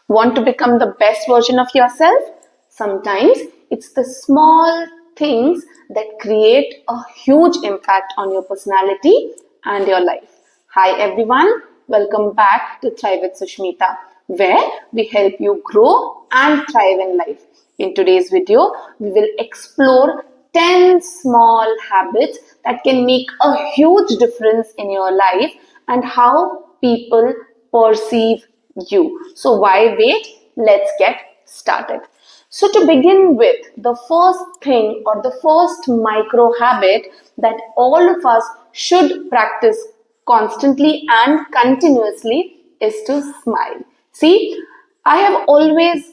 Want to become the best version of yourself? Sometimes it's the small things that create a huge impact on your personality and your life. Hi everyone, welcome back to Thrive with Sushmita, where we help you grow and thrive in life. In today's video, we will explore 10 small habits that can make a huge difference in your life and how people perceive you. So why wait? Let's get started. So to begin with, the first thing or the first micro habit that all of us should practice constantly and continuously is to smile. See, I have always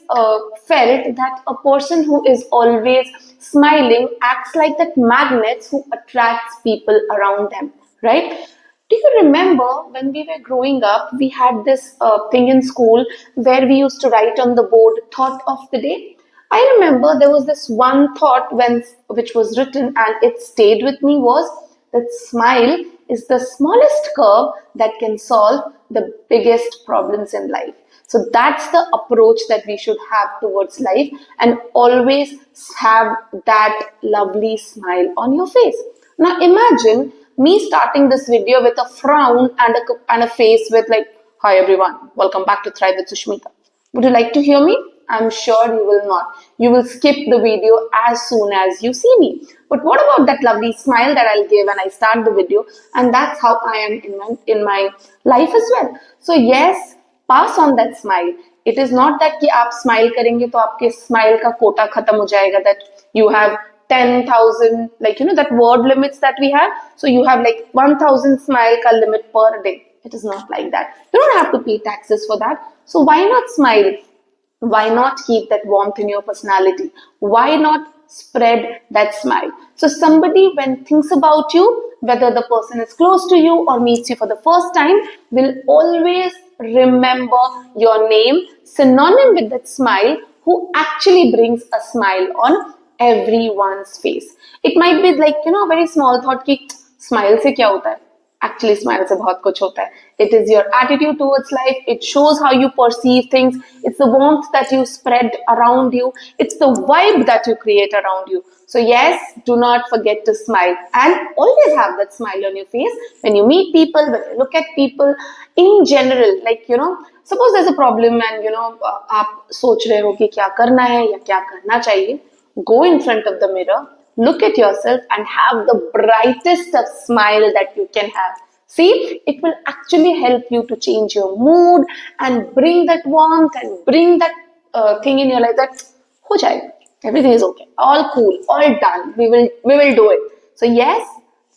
felt that a person who is always smiling acts like that magnets who attracts people around them, right? Do you remember when we were growing up, we had this thing in school where we used to write on the board thought of the day? I remember there was this one thought which was written and it stayed with me was that smile is the smallest curve that can solve the biggest problems in life. So that's the approach that we should have towards life and always have that lovely smile on your face. Now imagine me starting this video with a frown and a face with like, hi everyone, welcome back to Thrive with Sushmita. Would you like to hear me? I'm sure you will not. You will skip the video as soon as you see me. But what about that lovely smile that I'll give when I start the video? And that's how I am in my life as well. So yes, pass on that smile. It is not that कि आप smile करेंगे तो आपके smile का quota खत्म हो जाएगा, that you have 10,000, like that word limits that we have. So you have like 1,000 smile ka limit per day. It is not like that. You don't have to pay taxes for that. So why not smile? Why not keep that warmth in your personality? Why not spread that smile? So somebody, when thinks about you, whether the person is close to you or meets you for the first time, will always remember your name, synonym with that smile, who actually brings a smile on everyone's face. It might be like, a very small thought ki smile se kya hota hai? Actually, smile se bahut kuch hota hai. It is your attitude towards life. It shows how you perceive things. It's the warmth that you spread around you. It's the vibe that you create around you. So yes, do not forget to smile and always have that smile on your face when you meet people, when you look at people in general. Like, suppose there's a problem and, आप सोच रहे हो कि क्या करना है या क्या करना चाहिए. Go in front of the mirror, look at yourself and have the brightest of smile that you can have. See, it will actually help you to change your mood and bring that warmth and bring that thing in your life that ho jayega. Everything is okay, all cool, all done. We will do it. So yes,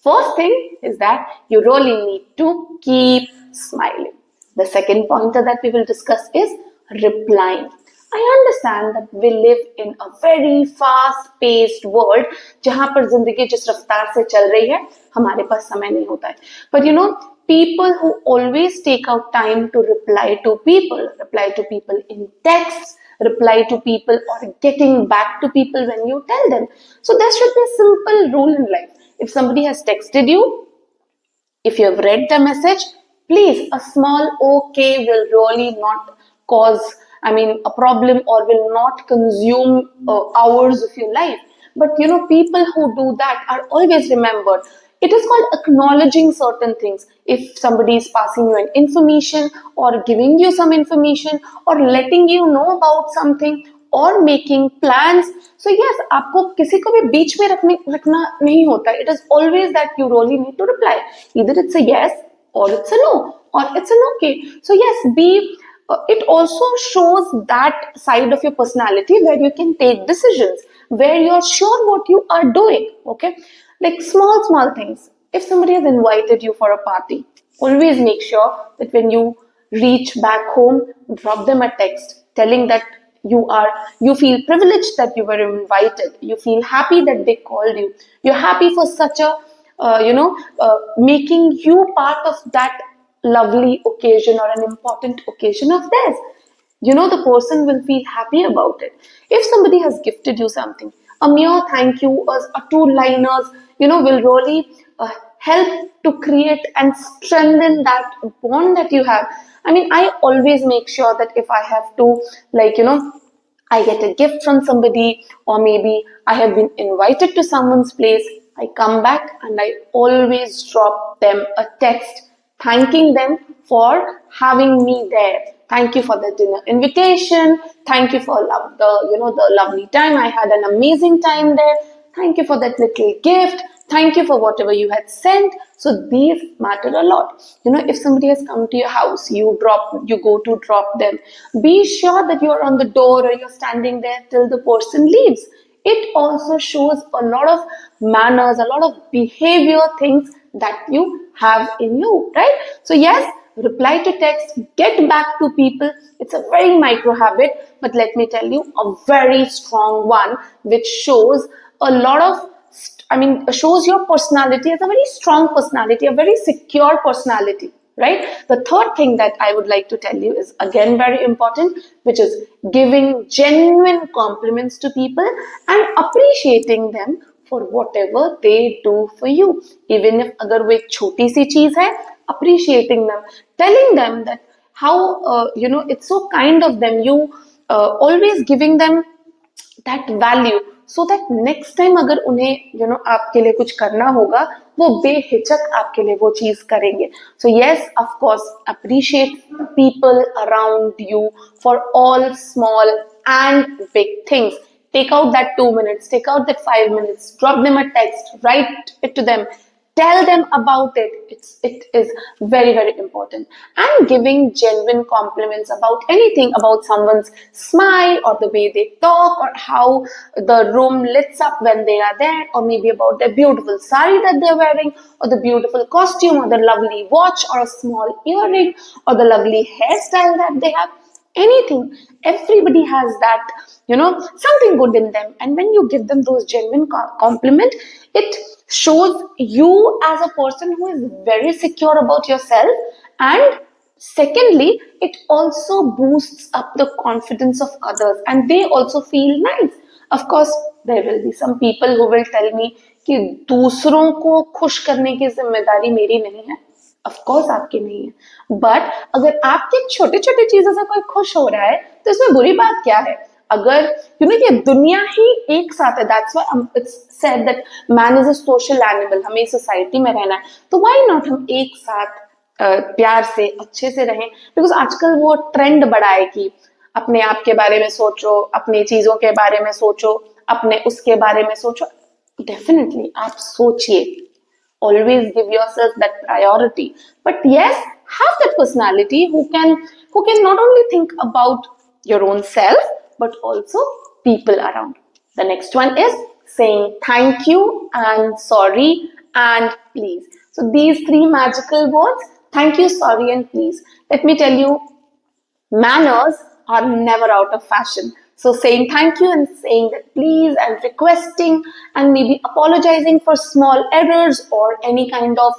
first thing is that you really need to keep smiling. The second pointer that we will discuss is replying. I understand that we live in a very fast-paced world जहाँ पर जिंदगी जिस रफ्तार से चल रही है हमारे पास समय नहीं होता है. But people who always take out time to reply to people in texts, reply to people or getting back to people when you tell them. So there should be a simple rule in life. If somebody has texted you, if you have read the message, please, a small okay will really not cause a problem or will not consume hours of your life. But people who do that are always remembered. It is called acknowledging certain things. If somebody is passing you an information or giving you some information or letting you know about something or making plans. So yes, आपको किसी को भी बीच में रखना नहीं होता. It is always that you really need to reply. Either it's a yes or it's a no or it's an okay. So yes, it also shows that side of your personality where you can take decisions, where you're sure what you are doing, okay? Like small things. If somebody has invited you for a party, always make sure that when you reach back home, drop them a text telling that you feel privileged that you were invited. You feel happy that they called you. You're happy for such a, making you part of that lovely occasion or an important occasion of theirs. The person will feel happy about it. If somebody has gifted you something, a mere thank you or two-liners, will really help to create and strengthen that bond that you have. I mean, I always make sure that if I have to, like, I get a gift from somebody, or maybe I have been invited to someone's place, I come back and I always drop them a text thanking them for having me there. Thank you for the dinner invitation. Thank you for the lovely time. I had an amazing time there. Thank you for that little gift. Thank you for whatever you had sent. So these matter a lot. If somebody has come to your house, you go to drop them. Be sure that you're on the door or you're standing there till the person leaves. It also shows a lot of manners, a lot of behavior things that you have in you, right? So yes, reply to text, get back to people. It's a very micro habit, but let me tell you, a very strong one, which shows a lot of, shows your personality as a very strong personality, a very secure personality, right? The third thing that I would like to tell you is again very important, which is giving genuine compliments to people and appreciating them for whatever they do for you. Even if agar wo ek choti si cheez hai, appreciating them, telling them that how, it's so kind of them. You always giving them that value, so that next time अगर उन्हें आपके लिए कुछ करना होगा, वो बेहिचक आपके लिए वो चीज करेंगे. So yes, of course, appreciate people around you for all small and big things. Take out that 2 minutes, take out that 5 minutes, drop them a text, write it to them, tell them about it. It is very, very important. And giving genuine compliments about anything, about someone's smile or the way they talk or how the room lights up when they are there, or maybe about the beautiful sari that they're wearing, or the beautiful costume, or the lovely watch, or a small earring, or the lovely hairstyle that they have. Anything. Everybody has that, something good in them. And when you give them those genuine compliment, it shows you as a person who is very secure about yourself. And secondly, it also boosts up the confidence of others and they also feel nice. Of course, there will be some people who will tell me कि दूसरों को खुश करने की जिम्मेदारी मेरी नहीं है. ऑफ कोर्स आपकी नहीं है, बट अगर आपके छोटे छोटे चीजों से कोई खुश हो रहा है तो इसमें बुरी बात क्या है? अगर ये दुनिया ही एक साथ है, that's why it's said that man is a social animal, हमें सोसाइटी में रहना है, तो व्हाई नॉट हम एक साथ प्यार से अच्छे से रहें. बिकॉज आजकल वो ट्रेंड बढ़ा है कि अपने आप के बारे में सोचो, अपने चीजों के बारे में सोचो, अपने उसके बारे में सोचो. डेफिनेटली आप सोचिए, always give yourself that priority, but yes, have that personality who can not only think about your own self but also people around. The next one is saying thank you and sorry and please. So these three magical words, thank you, sorry and please, let me tell you, manners are never out of fashion. So saying thank you and saying that please and requesting and maybe apologizing for small errors or any kind of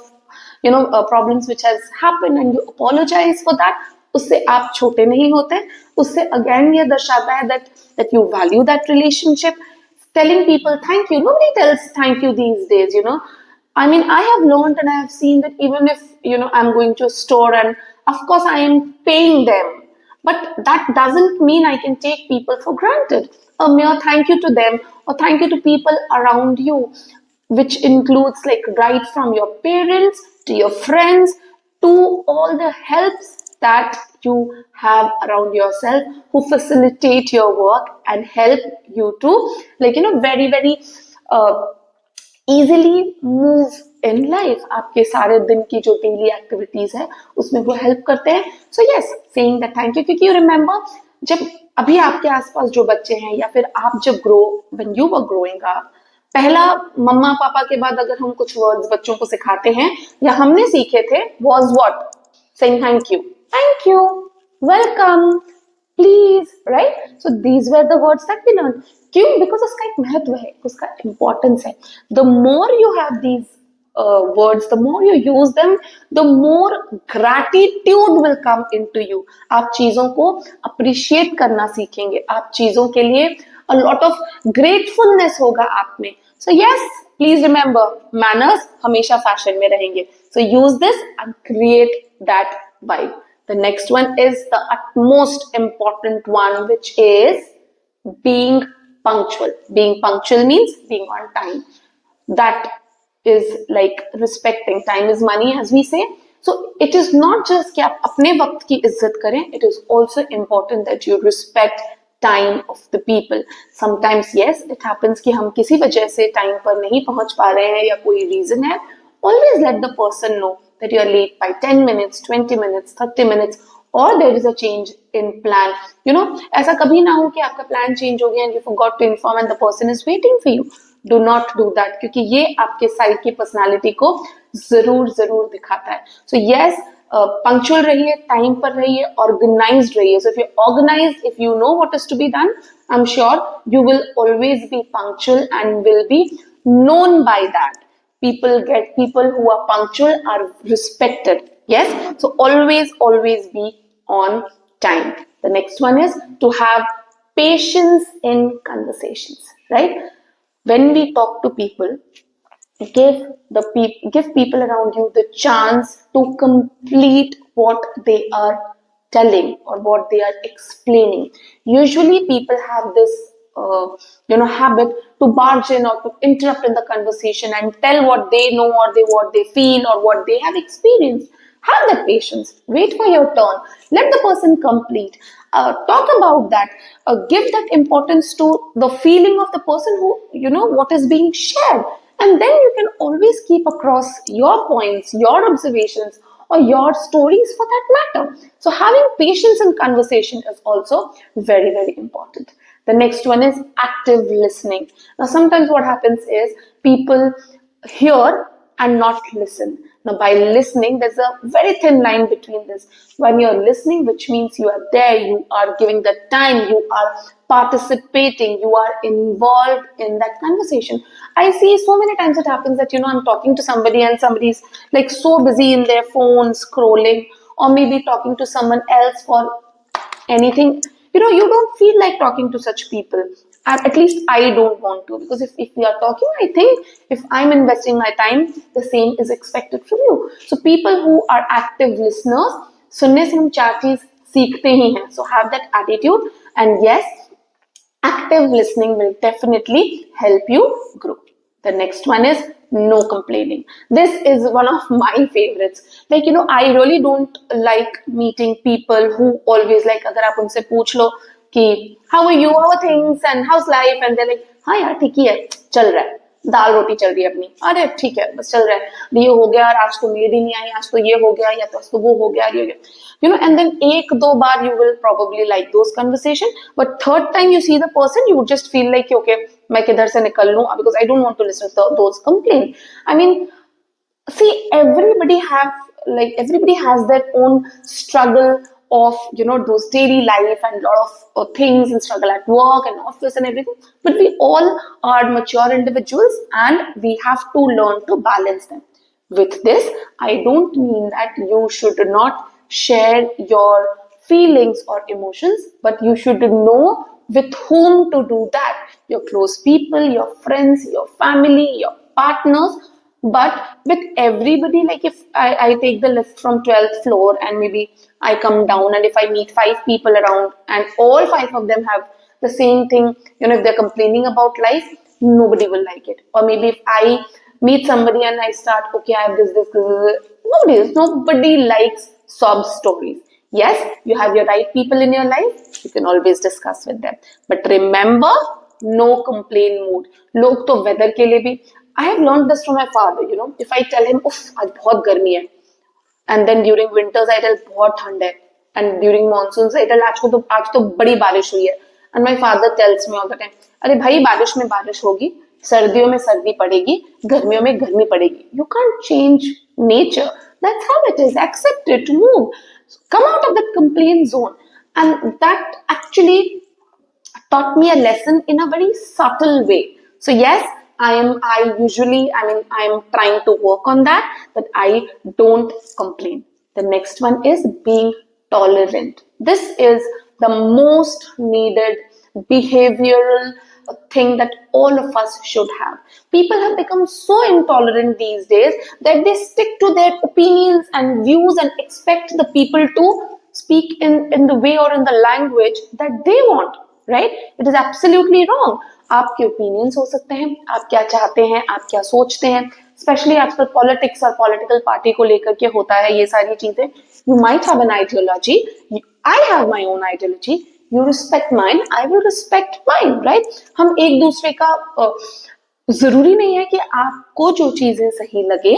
problems which has happened and you apologize for that, उससे आप छोटे नहीं होते. उससे again ये दर्शाता है that you value that relationship. Telling people thank you, nobody tells thank you these days. I mean, I have learned and I have seen that even if I'm going to a store and of course I am paying them, but that doesn't mean I can take people for granted. A mere thank you to them or thank you to people around you, which includes like right from your parents to your friends to all the helps that you have around yourself who facilitate your work and help you to very, very easily move in life. आपके सारे दिन की जो daily activities है उसमें वो help करते हैं. So yes, saying that thank you, क्योंकि यू रिमेंबर जब अभी आपके आसपास जो बच्चे हैं या फिर आप जब when you were growing up, पहला मम्मा पापा के बाद अगर हम कुछ वर्ड्स बच्चों को सिखाते हैं या हमने सीखे थे was what? Saying thank you, welcome, please, right? So these were the words that we learn. क्यों? बिकॉज उसका एक महत्व है, उसका इंपॉर्टेंस है. The more you have these words, the more you use them, the more gratitude will come into you. आप चीजों को appreciate करना सीखेंगे, आप चीजों के लिए a lot of gratefulness होगा आप में. So yes, please remember, manners हमेशा fashion में रहेंगे. So use this and create that vibe. The next one is the utmost important one, which is being punctual. Being punctual means being on time. That is like respecting. Time is money, as we say. So it is not just कि आप अपने वक्त की इज्जत करें. It is also important that you respect time of the people. Sometimes yes, it happens कि हम किसी वजह से time पर नहीं पहुंच पा रहे हैं या कोई reason है. Always let the person know that you are late by 10 minutes, 20 minutes, 30 minutes, or there is a change in plan. You know, ऐसा कभी ना हो कि आपका plan change हो गया and you forgot to inform and the person is waiting for you. Do not do that, क्योंकि ये आपके side की personality को जरूर दिखाता है. So yes, punctual रहिए, time पर रहिए, organized रहिए. So if you're organized, if you know what is to be done, I'm sure you will always be punctual and will be known by that. People who are punctual are respected. Yes, so always be on time. The next one is to have patience in conversations, right? When we talk to people, give people around you the chance to complete what they are telling or what they are explaining. Usually people have this habit to barge in or to interrupt in the conversation and tell what they know or what they feel or what they have experienced. Have that patience. Wait for your turn. Let the person complete. Talk about that. Give that importance to the feeling of the person who, what is being shared. And then you can always keep across your points, your observations, or your stories for that matter. So having patience in conversation is also very important. The next one is active listening. Now, sometimes what happens is people hear and not listen. Now, by listening, there's a very thin line between this. When you're listening, which means you are there, you are giving the time, you are participating, you are involved in that conversation. I see so many times it happens that, I'm talking to somebody and somebody's like so busy in their phone scrolling, or maybe talking to someone else for anything. You don't feel like talking to such people. At least I don't want to, because if we are talking, I think if I'm investing my time, the same is expected from you. So people who are active listeners, सुनने से हम चार चीज सीखते ही हैं. So have that attitude, and yes, active listening will definitely help you grow. The next one is no complaining. This is one of my favorites. Like, I really don't like meeting people who always like, अगर आप उनसे पूछ लो कि how are you, how are things and how's life, and they're like, हाँ यार ठीक ही है, चल रहा है, दाल रोटी चल रही है अपनी, अरे ठीक है बस चल रहा है, ये हो गया, आज तो मेरी नहीं आई, आज तो ये हो गया, या तो आज तो वो हो गया, ये हो गया, and then एक दो बार you will probably like those conversation, but third time you see the person, you would just feel like okay, मैं किधर से निकल लूं, because I don't want to listen to those complaints. I mean, see, everybody has their own struggle of those daily life and a lot of things and struggle at work and office and everything, but we all are mature individuals and we have to learn to balance them. With this, I don't mean that you should not share your feelings or emotions, but you should know with whom to do that. Your close people, your friends, your family, your partners. But with everybody, like if I take the lift from 12th floor and maybe I come down, and if I meet 5 people around and all 5 of them have the same thing, if they're complaining about life, nobody will like it. Or maybe if I meet somebody and I start, okay, I have this, nobody likes sob stories. Yes, you have your right people in your life, you can always discuss with them. But remember, no complain mood. लोग तो weather के लिए भी, I have learned this from my father, if I tell him, उफ, आज बहुत गर्मी है, and then during winters I tell बहुत ठंड है, and during monsoons I tell आज तो बड़ी बारिश हुई है, and my father tells me all the time, अरे भाई बारिश में बारिश होगी, सर्दियों में सर्दी पड़ेगी, गर्मियों में गर्मी पड़ेगी. You can't change nature. That's how it is. Accept it. Move. Come out of that complaint zone. And that actually taught me a lesson in a very subtle way. So yes, I am trying to work on that, but I don't complain. The next one is being tolerant. This is the most needed behavioral thing that all of us should have. People have become so intolerant these days that they stick to their opinions and views and expect the people to speak in the way or in the language that they want, right? It is absolutely wrong. आपके opinions हो सकते हैं, आप क्या चाहते हैं, आप क्या सोचते हैं, स्पेशली आजकल पॉलिटिक्स और पॉलिटिकल पार्टी को लेकर के होता है ये सारी चीजें. You might have an ideology, I have my own ideology, you respect mine, I will respect mine, right? हम एक दूसरे का जरूरी नहीं है कि आपको जो चीजें सही लगे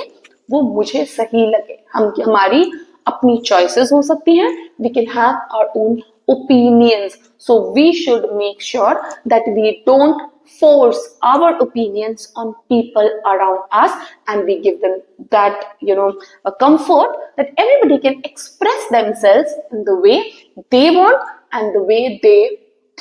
वो मुझे सही लगे. हमारी अपनी चॉइसेस हो सकती हैं. We can have our own opinions, so we should make sure that we don't force our opinions on people around us, and we give them that a comfort that everybody can express themselves in the way they want and the way they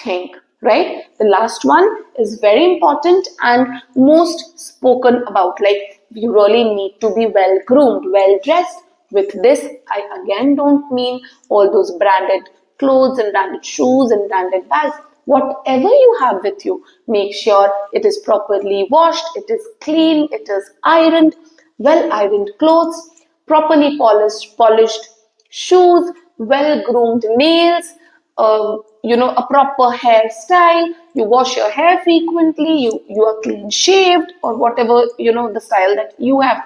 think, right? The last one is very important and most spoken about, like you really need to be well groomed, well dressed. With this, I again don't mean all those branded clothes and branded shoes and branded bags. Whatever you have with you, make sure it is properly washed, it is clean, it is ironed, well ironed clothes, properly polished shoes, well groomed nails, a proper hairstyle. You wash your hair frequently, you are clean shaved, or whatever the style that you have.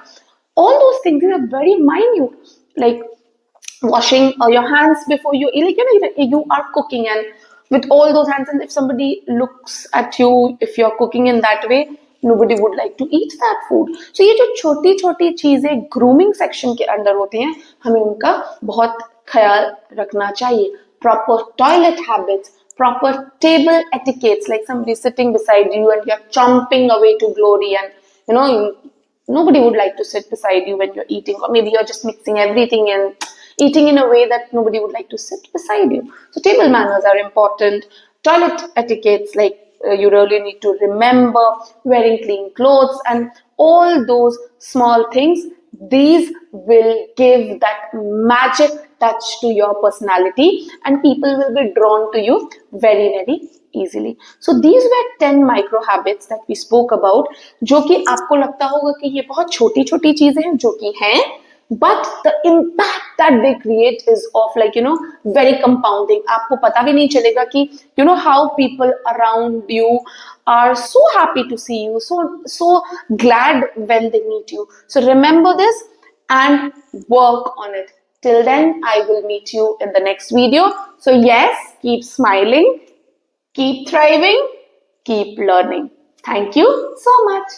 All those things are very minute, like washing your hands before you, like you are cooking, and with all those hands, and if somebody looks at you, if you're cooking in that way, nobody would like to eat that food. So ये जो छोटी छोटी चीजें grooming section के अंदर होती हैं, हमें उनका बहुत ख्याल रखना चाहिए. Proper toilet habits, proper table etiquettes, like somebody sitting beside you and you're chomping away to glory, and nobody would like to sit beside you when you're eating, or maybe you're just mixing everything and eating in a way that nobody would like to sit beside you. So table manners are important. Toilet etiquettes, like you really need to remember wearing clean clothes, and all those small things, these will give that magic touch to your personality, and people will be drawn to you very, very easily. So these were 10 micro habits that we spoke about, जो कि आपको लगता होगा कि ये बहुत छोटी छोटी चीजें हैं, जो कि हैं, but the impact that they create is of very compounding. आपको पता भी नहीं चलेगा कि how people around you are so happy to see you, so glad when they meet you. So remember this and work on it. Till then, I will meet you in the next video. So yes, keep smiling, keep thriving, keep learning. Thank you so much.